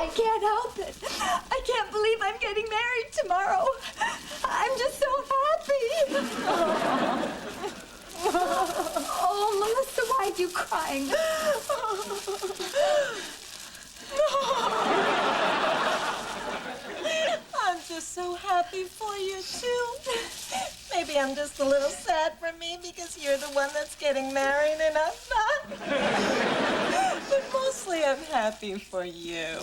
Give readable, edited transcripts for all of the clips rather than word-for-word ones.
I can't help it. I can't believe I'm getting married tomorrow. I'm just so happy. Oh, Melissa, why are you crying? I'm just so happy for you, too. Maybe I'm just a little sad for me because you're the one that's getting married and I'm not. But mostly I'm happy for you.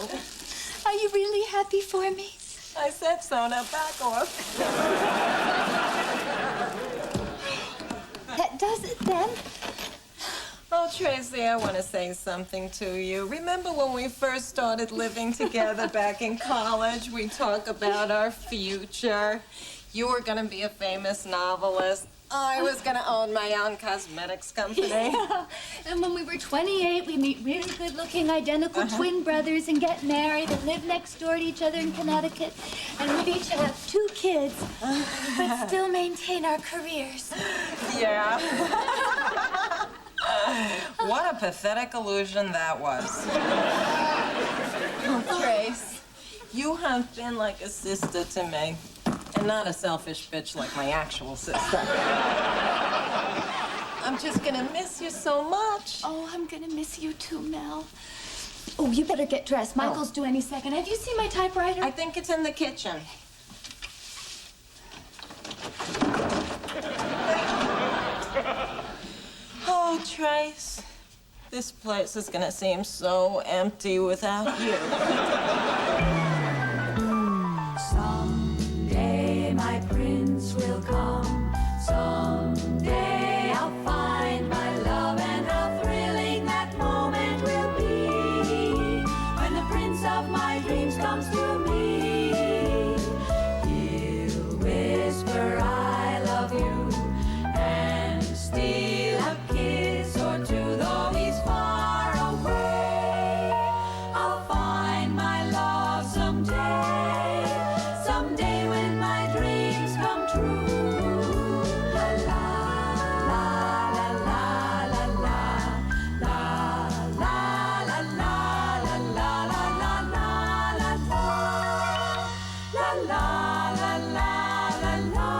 Are you really happy for me? I said so, now back off. That does it, then. Oh, Tracy, I want to say something to you. Remember when we first started living together back in college? We talked about our future. You were going to be a famous novelist. I was going to own my own cosmetics company. Yeah. And when we were 28, we meet really good-looking identical twin brothers and get married and live next door to each other in Connecticut. And we'd each have 2 kids, but still maintain our careers. Yeah. What a pathetic illusion that was. Oh, Trace, you have been like a sister to me, and not a selfish bitch like my actual sister. I'm just gonna miss you so much. Oh, I'm gonna miss you too, Mel. Oh, you better get dressed. Michael's due any second. Have you seen my typewriter? I think it's in the kitchen. Oh, Trace, this place is gonna seem so empty without you. Someday my prince will come. Someday I'll find my love, and how thrilling that moment will be when the prince of my dreams comes to me. He'll whisper, I love you, and steal a kiss or two, though he's far away. I'll find my love someday, someday when my dreams come true. La la la la la la la la la la la la la la la la la la la la.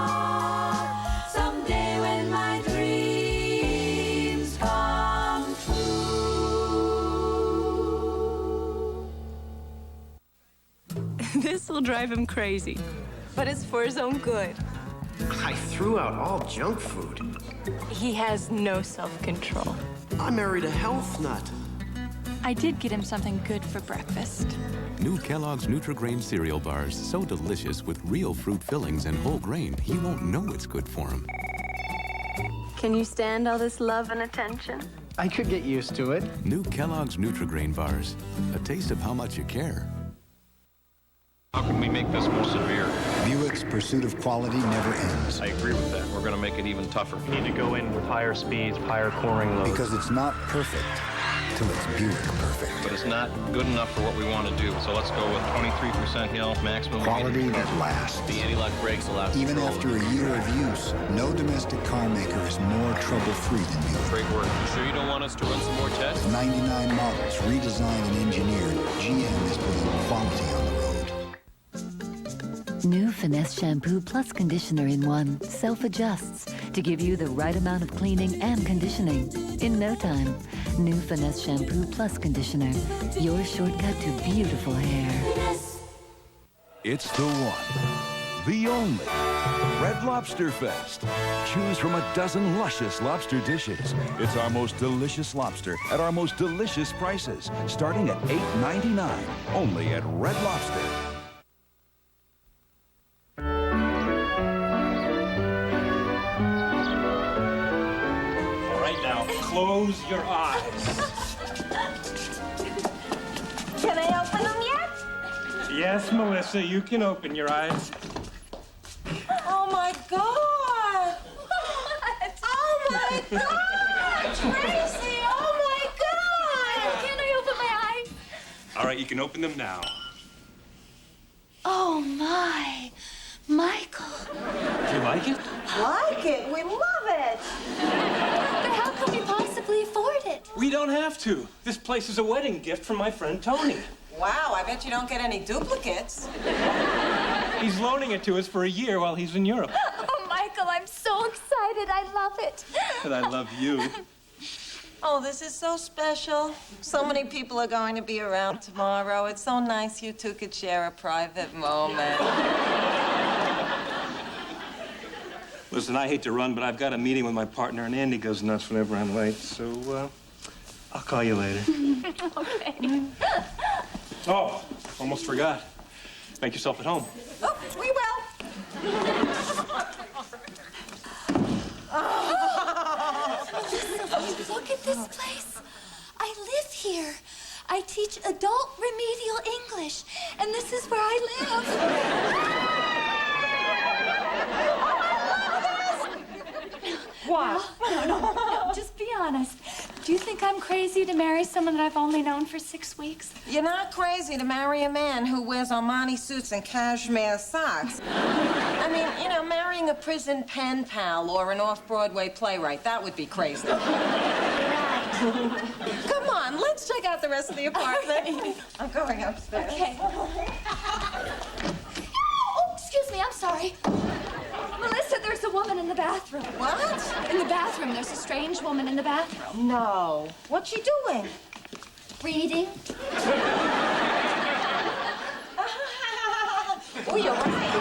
Someday when my dreams come true. This will drive him crazy, but it's for his own good. I threw out all junk food. He has no self-control. I married a health nut. I did get him something good for breakfast. New Kellogg's Nutri-Grain cereal bars, so delicious with real fruit fillings and whole grain, he won't know it's good for him. Can you stand all this love and attention? I could get used to it. New Kellogg's Nutri-Grain bars, a taste of how much you care. How can we make this more severe? Buick's pursuit of quality never ends. I agree with that. We're going to make it even tougher. We need to go in with higher speeds, higher coring loads. Because it's not perfect till it's Buick perfect. But it's not good enough for what we want to do. So let's go with 23% hill, maximum Quality that lasts. The anti-lock brakes allow Even after a year of use, no domestic car maker is more trouble-free than Buick. Great work. You sure you don't want us to run some more tests? 99 models, redesigned and engineered, GM is putting quality on the road. New Finesse Shampoo plus Conditioner in one self-adjusts to give you the right amount of cleaning and conditioning in no time. New Finesse Shampoo plus Conditioner, your shortcut to beautiful hair. It's the one, the only Red Lobster Fest. Choose from a dozen luscious lobster dishes. It's our most delicious lobster at our most delicious prices, starting at $8.99, only at Red Lobster. Close your eyes. Can I open them yet? Yes, Melissa, you can open your eyes. Oh, my God. What? Oh, my God. Tracy, oh, my God. Can I open my eyes? All right, you can open them now. Oh, my. Michael. Do you like it? Like it? We love it. But how can we possibly afford it? We don't have to. This place is a wedding gift from my friend Tony. Wow, I bet you don't get any duplicates. He's loaning it to us for a year while he's in Europe. Oh, Michael, I'm so excited. I love it. But I love you. Oh, this is so special. So many people are going to be around tomorrow. It's so nice you two could share a private moment. Listen, I hate to run, but I've got a meeting with my partner, and Andy goes nuts whenever I'm late. So, I'll call you later. Okay. Oh, almost forgot. Make yourself at home. Oh, we will. Look at this place. I live here. I teach adult remedial English, and this is where I live. What? No, just be honest. Do you think I'm crazy to marry someone that I've only known for 6 weeks? You're not crazy to marry a man who wears Armani suits and cashmere socks. I mean, you know, marrying a prison pen pal or an off-Broadway playwright, that would be crazy. Come on, let's check out the rest of the apartment. Okay. I'm going upstairs. Okay. Oh, excuse me, I'm sorry. Melissa, there's a woman in the bathroom. What? In the bathroom, there's a strange woman in the bathroom. No. What's she doing? Reading. Oh, you're right.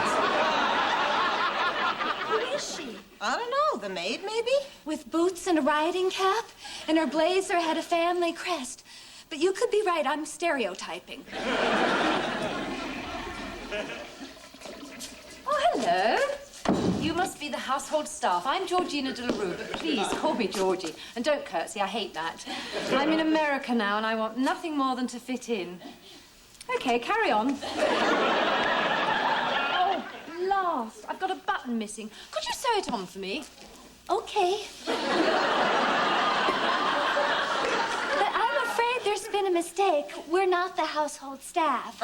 Who is she? I don't know. The maid, maybe? With boots and a riding cap, and her blazer had a family crest. But you could be right, I'm stereotyping. Oh, hello. You must be the household staff. I'm Georgina de la Rue, but please call me Georgie. And don't curtsy, I hate that. I'm in America now, and I want nothing more than to fit in. Okay, carry on. Oh, last. I've got a button missing. Could you sew it on for me? Okay. But I'm afraid there's been a mistake. We're not the household staff.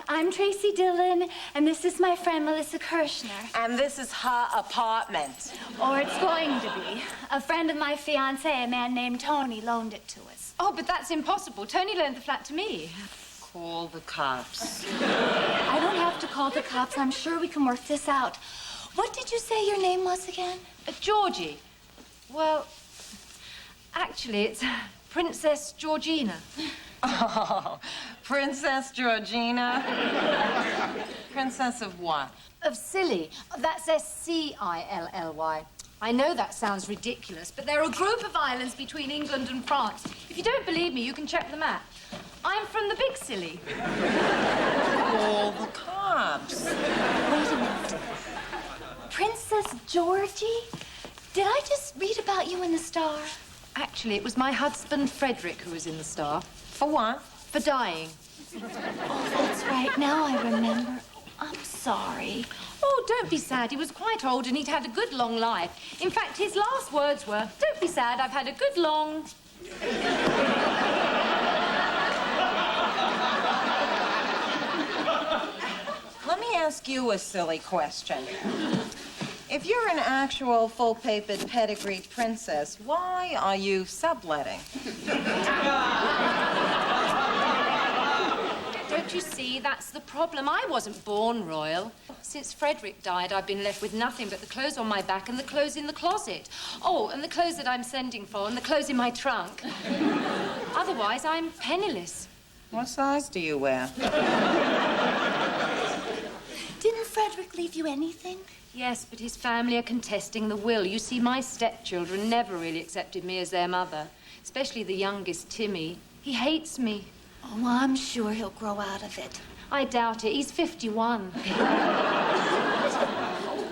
I'm Tracy Dillon, and this is my friend Melissa Kirshner. And this is her apartment. Or it's going to be. A friend of my fiancé, a man named Tony, loaned it to us. Oh, but that's impossible. Tony loaned the flat to me. Call the cops. I don't have to call the cops. I'm sure we can work this out. What did you say your name was again? Georgie. Well, actually, it's Princess Georgina. Oh, Princess Georgina. Princess of what? Of Scilly. That's Scilly. I know that sounds ridiculous, but they're a group of islands between England and France. If you don't believe me, you can check the map. I'm from the Big Scilly. Call the cops. Wait a minute. Princess Georgie? Did I just read about you in the Star? Actually, it was my husband, Frederick, who was in the Star. For what? For dying. Oh, that's right. Now I remember. I'm sorry. Oh, don't be sad. He was quite old and he'd had a good long life. In fact, his last words were, "Don't be sad, I've had a good long..." Let me ask you a silly question. If you're an actual full-papered pedigreed princess, why are you subletting? Don't you see, that's the problem. I wasn't born royal. Since Frederick died, I've been left with nothing but the clothes on my back and the clothes in the closet. Oh, and the clothes that I'm sending for and the clothes in my trunk. Otherwise, I'm penniless. What size do you wear? Didn't Frederick leave you anything? Yes, but his family are contesting the will. You see, my stepchildren never really accepted me as their mother, especially the youngest, Timmy. He hates me. Oh, well, I'm sure he'll grow out of it. I doubt it. He's 51. Oh,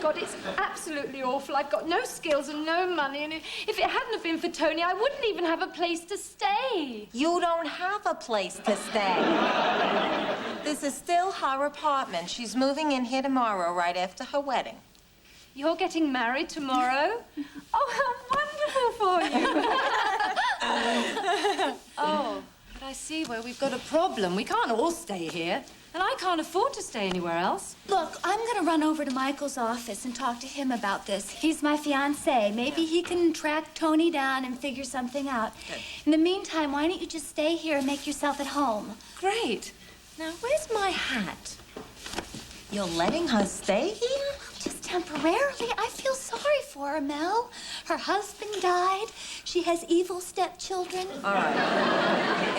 God, it's absolutely awful. I've got no skills and no money, and if it hadn't have been for Tony, I wouldn't even have a place to stay. You don't have a place to stay. This is still her apartment. She's moving in here tomorrow, right after her wedding. You're getting married tomorrow? Oh, how wonderful for you. Oh, but I see where we've got a problem. We can't all stay here, and I can't afford to stay anywhere else. Look, I'm going to run over to Michael's office and talk to him about this. He's my fiancé. Maybe he can track Tony down and figure something out. Okay. In the meantime, why don't you just stay here and make yourself at home? Great. Now, where's my hat? You're letting her stay here? Just temporarily. I feel sorry for her, Mel. Her husband died. She has evil stepchildren. All right.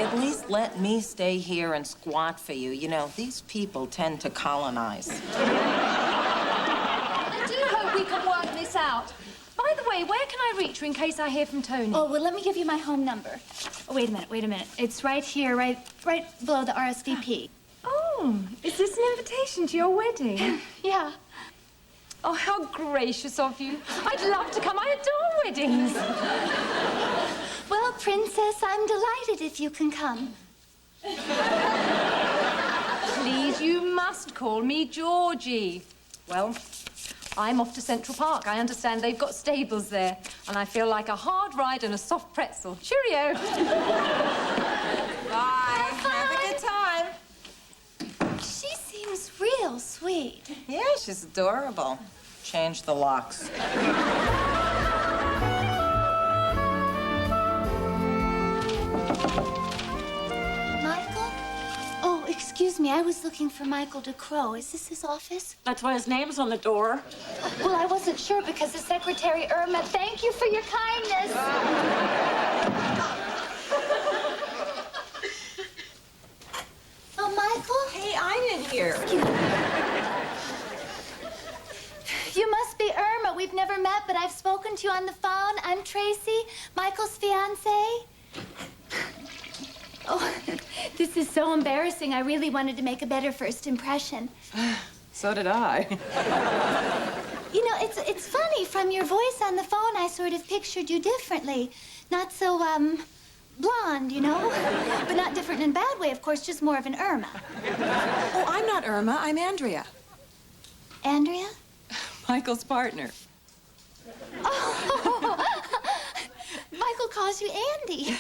At least let me stay here and squat for you. You know, these people tend to colonize. I do hope we can work this out. By the way, where can I reach her in case I hear from Tony? Oh, well, let me give you my home number. Oh, wait a minute. It's right here, right below the RSVP. Oh, is this an invitation to your wedding? Yeah. Oh, how gracious of you. I'd love to come. I adore weddings. Well, Princess, I'm delighted if you can come. Please, you must call me Georgie. Well, I'm off to Central Park. I understand they've got stables there, and I feel like a hard ride and a soft pretzel. Cheerio. Bye. Have a good time. She seems real sweet. Yeah, she's adorable. Change the locks. Michael? Oh, excuse me. I was looking for Michael DeCrow. Is this his office? That's why his name's on the door. Well, I wasn't sure because the Secretary Irma, thank you for your kindness. Oh, Michael? Hey, I'm in here. You must be Irma. We've never met, but I've spoken to you on the phone. I'm Tracy, Michael's fiancé. Oh, this is so embarrassing. I really wanted to make a better first impression. So did I. You know, it's funny. From your voice on the phone, I sort of pictured you differently. Not so, blonde, you know? But not different in a bad way, of course, just more of an Irma. Oh, I'm not Irma. I'm Andrea. Andrea? Michael's partner. Oh, Michael calls you Andy.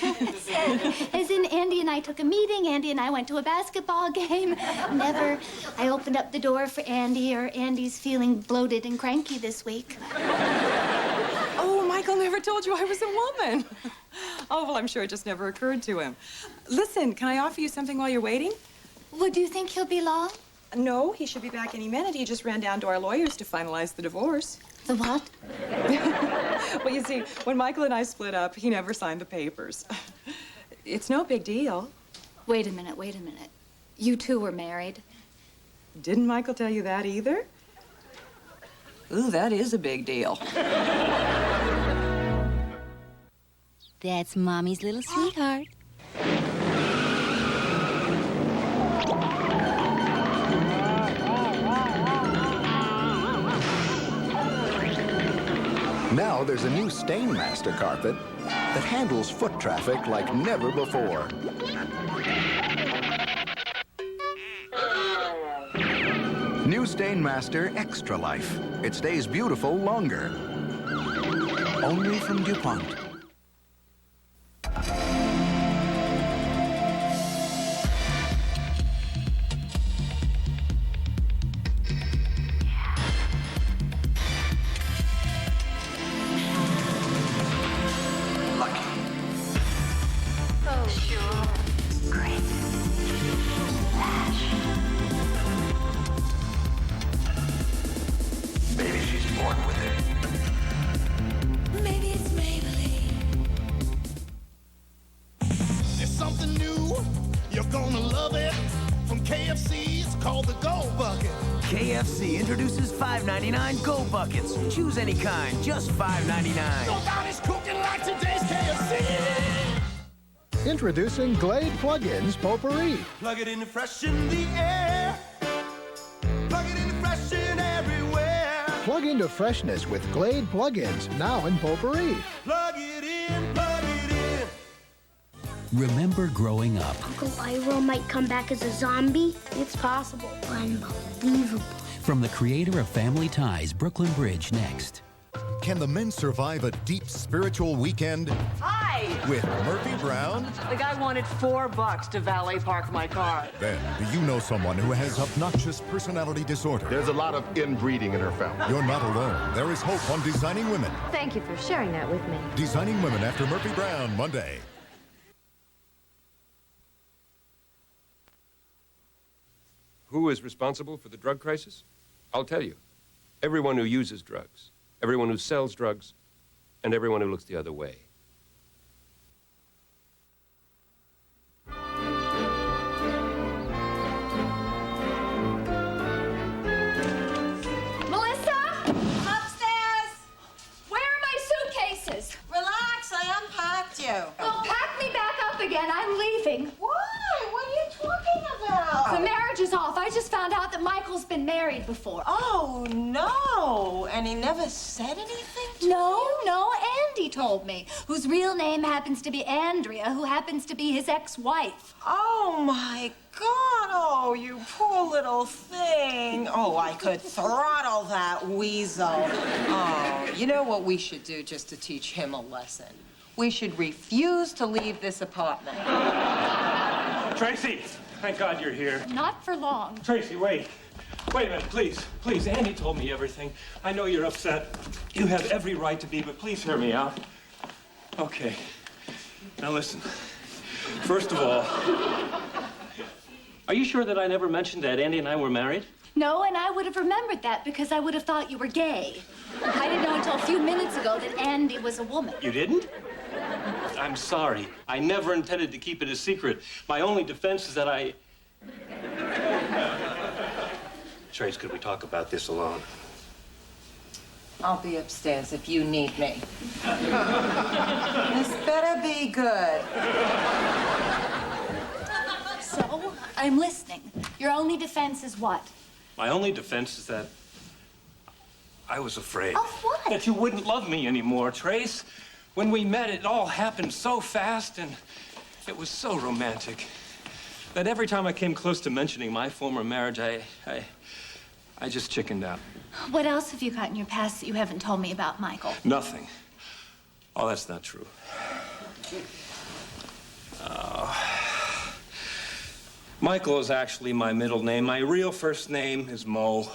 As in, Andy and I took a meeting, Andy and I went to a basketball game. Never. I opened up the door for Andy, or Andy's feeling bloated and cranky this week. Oh, Michael never told you I was a woman. Oh, well, I'm sure it just never occurred to him. Listen, can I offer you something while you're waiting? Well, do you think he'll be long? No, he should be back any minute. He just ran down to our lawyers to finalize the divorce. The what? Well, you see, when Michael and I split up, he never signed the papers. It's no big deal. Wait a minute. You two were married. Didn't Michael tell you that either? Ooh, that is a big deal. That's Mommy's little sweetheart. Now there's a new Stainmaster carpet that handles foot traffic like never before. New Stainmaster Extra Life. It stays beautiful longer. Only from DuPont. KFC introduces $5.99 Go Buckets. Choose any kind, just $5.99. Nobody's cooking like today's KFC. Introducing Glade Plug-ins Potpourri. Plug it in fresh in the air. Plug it in fresh in everywhere. Plug into freshness with Glade Plug-ins, now in Potpourri. Plug it in, plug it in. Remember growing up. Uncle Iroh might come back as a zombie. It's possible. Unbelievable. From the creator of Family Ties, Brooklyn Bridge, next. Can the men survive a deep spiritual weekend? Hi! With Murphy Brown? The guy wanted $4 to valet park my car. Ben, do you know someone who has obnoxious personality disorder? There's a lot of inbreeding in her family. You're not alone. There is hope on Designing Women. Thank you for sharing that with me. Designing Women after Murphy Brown, Monday. Who is responsible for the drug crisis? I'll tell you. Everyone who uses drugs, everyone who sells drugs, and everyone who looks the other way. Melissa? Upstairs! Where are my suitcases? Relax, I unpacked you. Well, pack me back up again. I'm leaving. Why? What are you talking about? The marriage is off. I just found out that Michael's been married before. Oh, no. And he never said anything to No, you? no, Andy told me, whose real name happens to be Andrea, who happens to be his ex-wife. Oh, my God. Oh, you poor little thing. Oh, I could throttle that weasel. Oh, you know what we should do just to teach him a lesson? We should refuse to leave this apartment. Tracy, thank God you're here. Not for long. Tracy, wait. Wait a minute, please. Please, Andy told me everything. I know you're upset. You have every right to be, but please hear me out. Okay. Now listen. First of all, are you sure that I never mentioned that Andy and I were married? No, and I would have remembered that because I would have thought you were gay. I didn't know until a few minutes ago that Andy was a woman. You didn't? I'm sorry. I never intended to keep it a secret. My only defense is that I... Trace, could we talk about this alone? I'll be upstairs if you need me. This better be good. So, I'm listening. Your only defense is what? My only defense is that I was afraid. Of what? That you wouldn't love me anymore, Trace. When we met, it all happened so fast, and it was so romantic that every time I came close to mentioning my former marriage, I just chickened out. What else have you got in your past that you haven't told me about, Michael? Nothing. Oh, that's not true. Michael is actually my middle name. My real first name is Mo.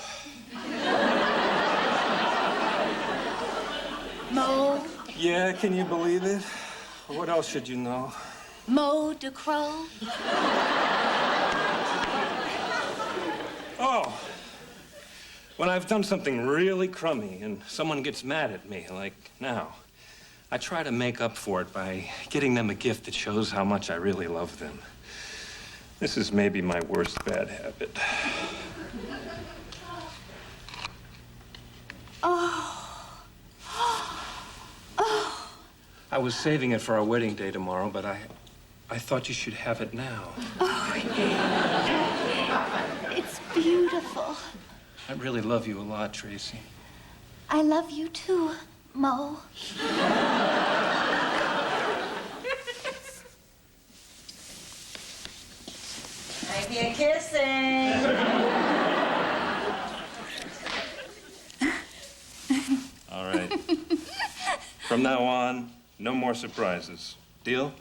Mo? Yeah, can you believe it? What else should you know? Mo de Crow? Oh. When I've done something really crummy and someone gets mad at me, like now, I try to make up for it by getting them a gift that shows how much I really love them. This is maybe my worst bad habit. Oh. Oh. I was saving it for our wedding day tomorrow, but I thought you should have it now. Oh. It's beautiful. I really love you a lot, Tracy. I love you too, Mo. I hear kissing. All right. From now on, no more surprises. Deal?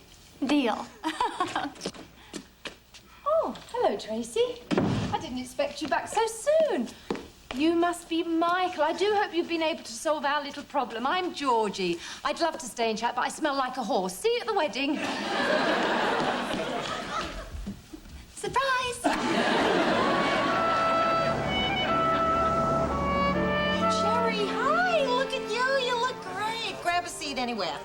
Deal. Oh, hello, Tracy. I didn't expect you back so soon. You must be Michael. I do hope you've been able to solve our little problem. I'm Georgie. I'd love to stay and chat, but I smell like a horse. See you at the wedding. Surprise! Jerry, hi. Look at you. You look great. Grab a seat anywhere.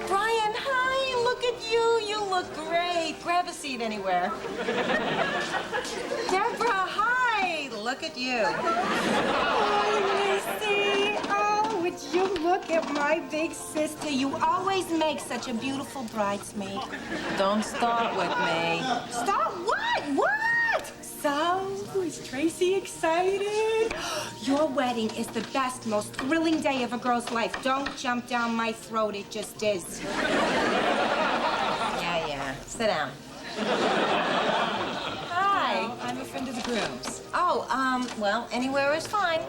Brian, hi. Look at you. You look great. Grab a seat anywhere. Deborah, hi. Look at you. Oh, Missy. Oh, would you look at my big sister? You always make such a beautiful bridesmaid. Don't start with me. Stop what? What? So, is Tracy excited? Your wedding is the best, most thrilling day of a girl's life. Don't jump down my throat. It just is. Yeah. Sit down. Hi. I'm a friend of the groom's. Oh, well, anywhere is fine.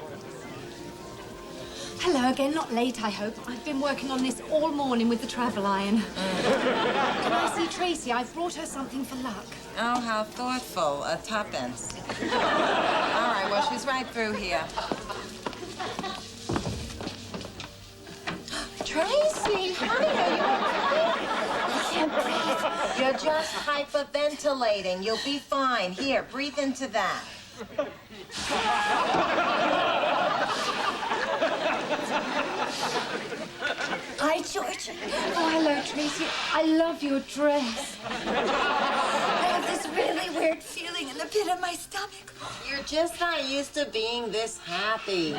Hello again, not late, I hope. I've been working on this all morning with the travel iron. Can I see Tracy? I've brought her something for luck. Oh, how thoughtful. Tuppence. All right, well, she's right through here. Tracy, honey, are you okay? I can't breathe. You're just hyperventilating. You'll be fine. Here, breathe into that. Hi, Georgie. Oh, hello, Tracy. I love your dress. I have this really weird feeling in the pit of my stomach. You're just not used to being this happy.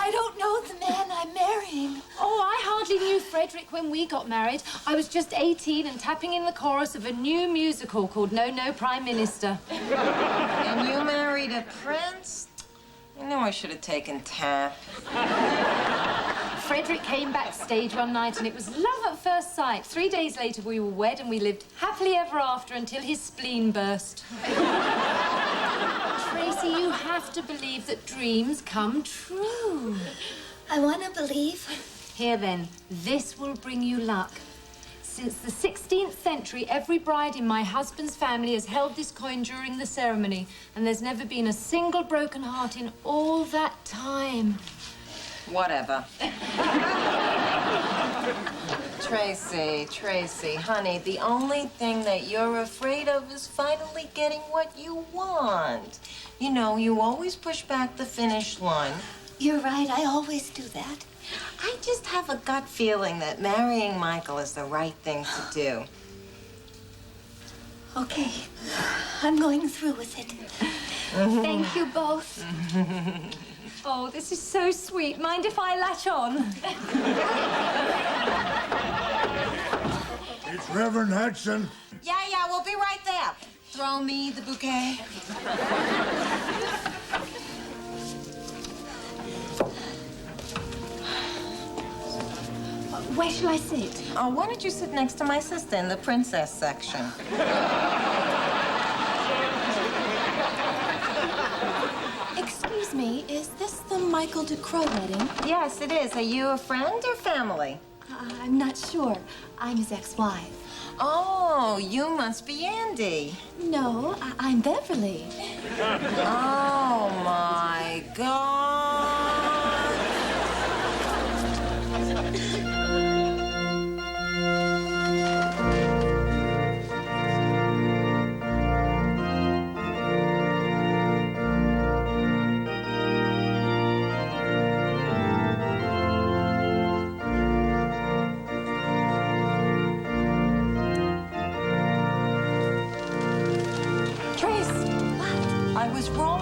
I don't know the man I'm marrying. Oh, I hardly knew Frederick when we got married. I was just 18 and tapping in the chorus of a new musical called No, No, Prime Minister. And you married a prince? I know I should have taken tap. Frederick came backstage one night and it was love at first sight. 3 days later, we were wed and we lived happily ever after until his spleen burst. Tracy, you have to believe that dreams come true. I want to believe. Here then, this will bring you luck. Since the 16th century, every bride in my husband's family has held this coin during the ceremony, and there's never been a single broken heart in all that time. Whatever. Tracy, honey, the only thing that you're afraid of is finally getting what you want. You know, you always push back the finish line. You're right, I always do that. I just have a gut feeling that marrying Michael is the right thing to do. Okay, I'm going through with it. Thank you both. Oh, this is so sweet. Mind if I latch on? It's Reverend Hudson. Yeah, we'll be right there. Throw me the bouquet. Where shall I sit? Oh, why don't you sit next to my sister in the princess section? Excuse me, is this the Michael DeCrow wedding? Yes, it is. Are you a friend or family? I'm not sure. I'm his ex-wife. Oh, you must be Andy. No, I'm Beverly. Oh, my God.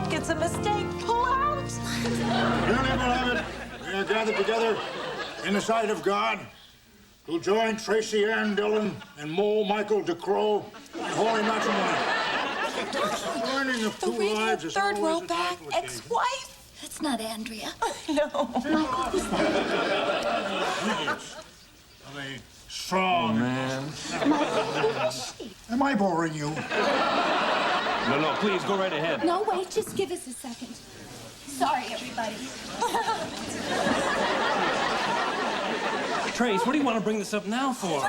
It's a mistake. Pull out. Dearly beloved, we are gathered together in the sight of God to join Tracy Ann Dillon and Mole Michael DeCrow in holy matrimony. Joining of two lives is third row always a back joyful occasion. ex-wife. That's not Andrea. No. Michael, who's that? Deeds of a strong man. Michael, who is she? Am I boring you? No, please, go right ahead. No, wait, just give us a second. Sorry, everybody. Trace, what do you want to bring this up now for?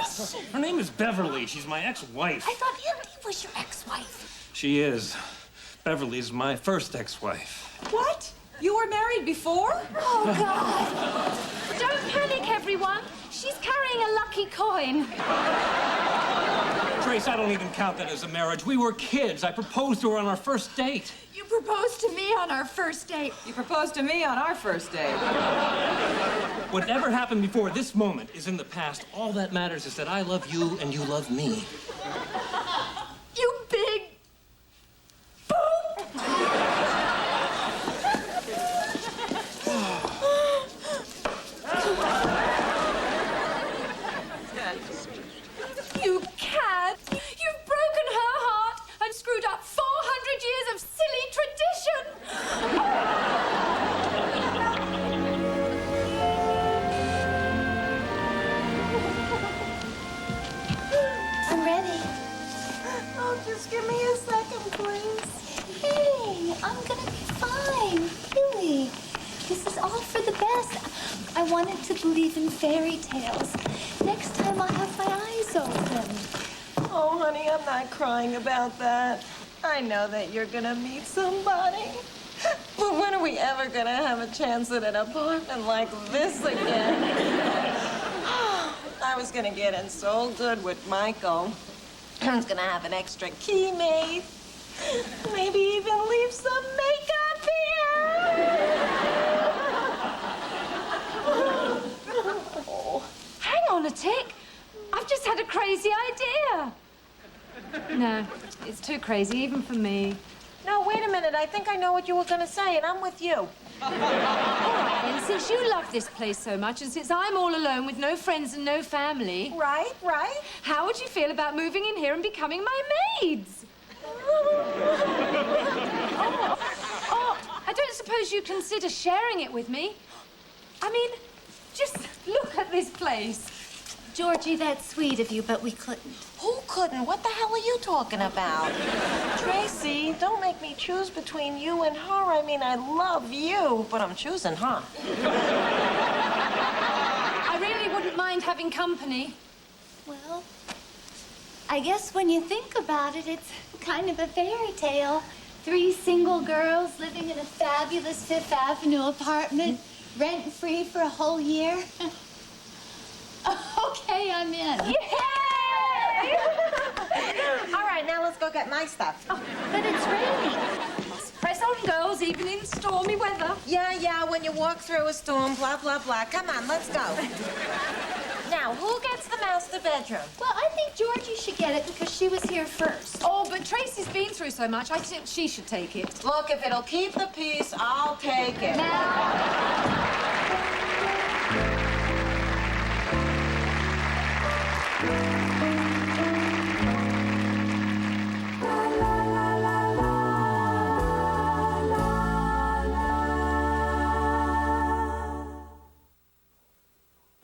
Her name is Beverly. She's my ex-wife. I thought Andy was your ex-wife. She is. Beverly's my first ex-wife. What? You were married before? Oh, God. Don't panic, everyone. She's carrying a lucky coin. Trace, I don't even count that as a marriage. We were kids. I proposed to her on our first date. You proposed to me on our first date. You proposed to me on our first date. Whatever happened before this moment is in the past. All that matters is that I love you and you love me. You big boop. You cat! You've broken her heart and screwed up 400 years of silly tradition! I'm ready. Oh, just give me a second, please. Hey, I'm gonna be fine. Really. This is all for the best. I wanted to believe in fairy tales. Next time I'll have my eyes open. Oh, honey, I'm not crying about that. I know that you're gonna meet somebody. But when are we ever gonna have a chance at an apartment like this again? I was gonna get in so good with Michael. I was gonna have an extra key made. Maybe even leave some makeup here. Oh, hang on a tick. I've just had a crazy idea. No, it's too crazy, even for me. No, wait a minute. I think I know what you were gonna say, and I'm with you. All right, then, since you love this place so much, and since I'm all alone with no friends and no family... Right. How would you feel about moving in here and becoming my maids? I don't suppose you'd consider sharing it with me. I mean, just look at this place. Georgie, that's sweet of you, but we couldn't. Who couldn't? What the hell are you talking about? Tracy, don't make me choose between you and her. I mean, I love you, but I'm choosing her. I really wouldn't mind having company. Well, I guess when you think about it, it's kind of a fairy tale. 3 single girls living in a fabulous Fifth Avenue apartment, rent-free for a whole year. Okay, I'm in. Yay! All right, now let's go get my stuff. Oh, but it's raining. Press on, girls, even in stormy weather. Yeah, when you walk through a storm, blah, blah, blah. Come on, let's go. Now, who gets the master bedroom? Well, I think Georgie should get it because she was here first. Oh, but Tracy's been through so much, I think she should take it. Look, if it'll keep the peace, I'll take it. Now...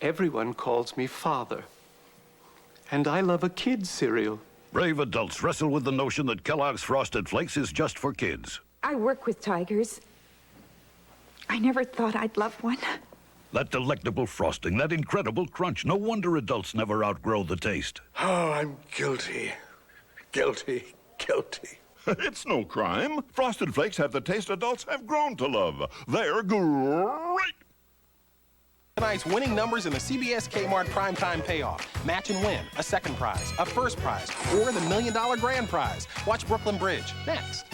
Everyone calls me father. And I love a kid's cereal. Brave adults wrestle with the notion that Kellogg's Frosted Flakes is just for kids. I work with tigers. I never thought I'd love one. That delectable frosting, that incredible crunch. No wonder adults never outgrow the taste. Oh, I'm guilty. Guilty. It's no crime. Frosted Flakes have the taste adults have grown to love. They're great. Tonight's winning numbers in the CBS Kmart Primetime Payoff. Match and win, a second prize, a first prize, or the $1 million grand prize. Watch Brooklyn Bridge next.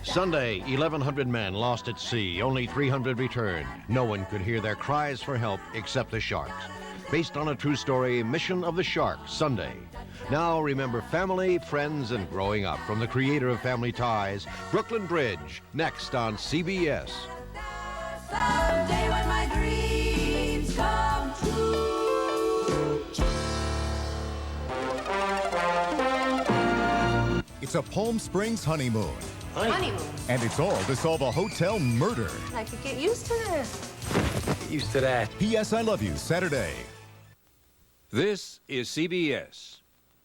Sunday, 1,100 men lost at sea, only 300 returned. No one could hear their cries for help except the sharks. Based on a true story, Mission of the Shark, Sunday. Now remember family, friends, and growing up from the creator of Family Ties, Brooklyn Bridge, next on CBS. Someday when my dreams come true. It's a Palm Springs honeymoon. Honeymoon? And it's all to solve a hotel murder. I could get used to this. Get used to that. P.S. I Love You, Saturday. This is CBS.